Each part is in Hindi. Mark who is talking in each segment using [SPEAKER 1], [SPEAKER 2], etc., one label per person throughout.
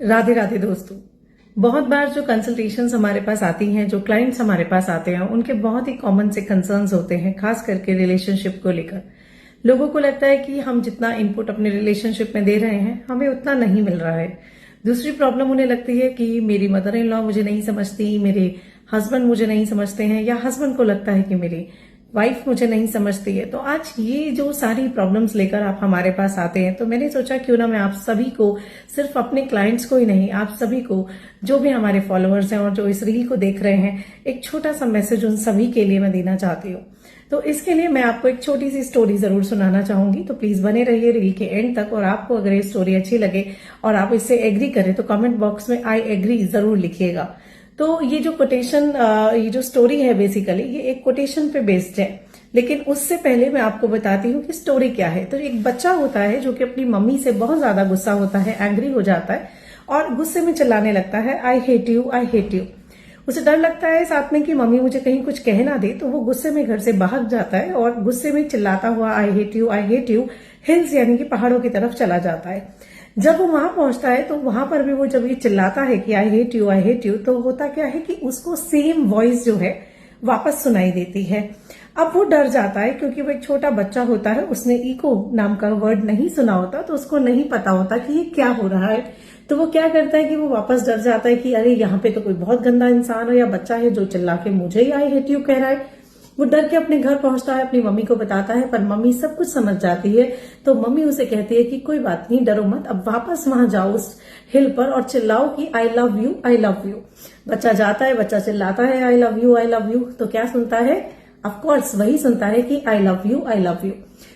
[SPEAKER 1] राधे राधे दोस्तों। बहुत बार जो कंसल्टेशंस हमारे पास आती हैं, जो क्लाइंट्स हमारे पास आते हैं, उनके बहुत ही कॉमन से कंसर्न्स होते हैं, खास करके रिलेशनशिप को लेकर। लोगों को लगता है कि हम जितना इनपुट अपने रिलेशनशिप में दे रहे हैं, हमें उतना नहीं मिल रहा है। दूसरी प्रॉब्लम उन्हें लगती है कि मेरी मदर इन लॉ मुझे नहीं समझती, मेरे हस्बैंड मुझे नहीं समझते हैं, या हस्बैंड को लगता है कि मेरी वाइफ मुझे नहीं समझती है। तो आज ये जो सारी प्रॉब्लम्स लेकर आप हमारे पास आते हैं, तो मैंने सोचा क्यों ना मैं आप सभी को, सिर्फ अपने क्लाइंट्स को ही नहीं, आप सभी को, जो भी हमारे फॉलोअर्स हैं और जो इस रील को देख रहे हैं, एक छोटा सा मैसेज उन सभी के लिए मैं देना चाहती हूँ। तो इसके लिए मैं आपको एक छोटी सी स्टोरी जरूर सुनाना चाहूंगी, तो प्लीज बने रहिए रील के एंड तक। और आपको अगर ये स्टोरी अच्छी लगे और आप इससे एग्री करें तो कमेंट बॉक्स में आई एग्री जरूर लिखिएगा। तो ये जो कोटेशन, ये जो स्टोरी है, बेसिकली ये एक कोटेशन पे बेस्ड है। लेकिन उससे पहले मैं आपको बताती हूँ कि स्टोरी क्या है। तो एक बच्चा होता है जो कि अपनी मम्मी से बहुत ज्यादा गुस्सा होता है, एंग्री हो जाता है और गुस्से में चिल्लाने लगता है, I hate you, I hate you. उसे डर लगता है साथ में कि मम्मी मुझे कहीं कुछ कह ना दे, तो वो गुस्से में घर से भाग जाता है और गुस्से में चिल्लाता हुआ आई हेट यू हिल्स यानी कि पहाड़ों की तरफ चला जाता है। जब वो वहां पहुंचता है तो वहां पर भी वो जब ये चिल्लाता है कि आई हेट यू, तो होता क्या है कि उसको सेम वॉइस जो है वापस सुनाई देती है। अब वो डर जाता है क्योंकि वो एक छोटा बच्चा होता है, उसने ईको नाम का वर्ड नहीं सुना होता, तो उसको नहीं पता होता कि ये क्या हो रहा है। तो वो क्या करता है कि वो वापस डर जाता है कि अरे यहाँ पे तो कोई बहुत गंदा इंसान है या बच्चा है जो चिल्ला के मुझे ही आई हेट यू कह रहा है। वो डर के अपने घर पहुंचता है, अपनी मम्मी को बताता है, पर मम्मी सब कुछ समझ जाती है। तो मम्मी उसे कहती है कि कोई बात नहीं, डरो मत, अब वापस वहां जाओ उस हिल पर और चिल्लाओ कि I love you, I love you. बच्चा जाता है, बच्चा चिल्लाता है आई love you, I love you. तो क्या सुनता है? ऑफ कोर्स वही सुनता है कि I love you, I love you.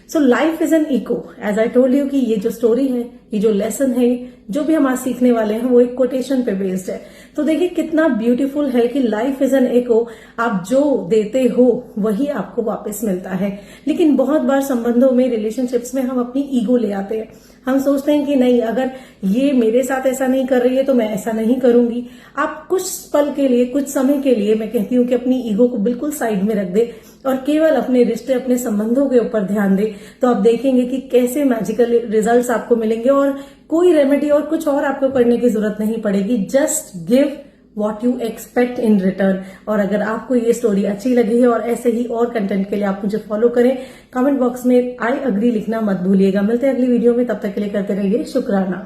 [SPEAKER 1] So life is an echo, as I told you कि ये जो स्टोरी है, ये जो लेसन है, जो भी हम आज सीखने वाले हैं, वो एक कोटेशन पे बेस्ड है। तो देखिए कितना ब्यूटीफुल है कि लाइफ इज एन इको, आप जो देते हो वही आपको वापस मिलता है। लेकिन बहुत बार संबंधों में, रिलेशनशिप्स में हम अपनी ईगो ले आते हैं। हम सोचते हैं कि नहीं, अगर ये मेरे साथ ऐसा नहीं कर रही है तो मैं ऐसा नहीं करूंगी। आप कुछ पल के लिए, कुछ समय के लिए, मैं कहती हूँ कि अपनी ईगो को बिल्कुल साइड में रख दे और केवल अपने रिश्ते, अपने संबंधों के ऊपर ध्यान दे, तो आप देखेंगे कि कैसे मैजिकल रिजल्ट्स आपको मिलेंगे और कोई रेमेडी और कुछ और आपको करने की जरूरत नहीं पड़ेगी। Just give what you expect in return. और अगर आपको ये स्टोरी अच्छी लगी है और ऐसे ही और कंटेंट के लिए आप मुझे फॉलो करें, कमेंट बॉक्स में आई अग्री लिखना मत भूलिएगा। मिलते हैं अगली वीडियो में, तब तक के लिए करते रहिए शुक्राना।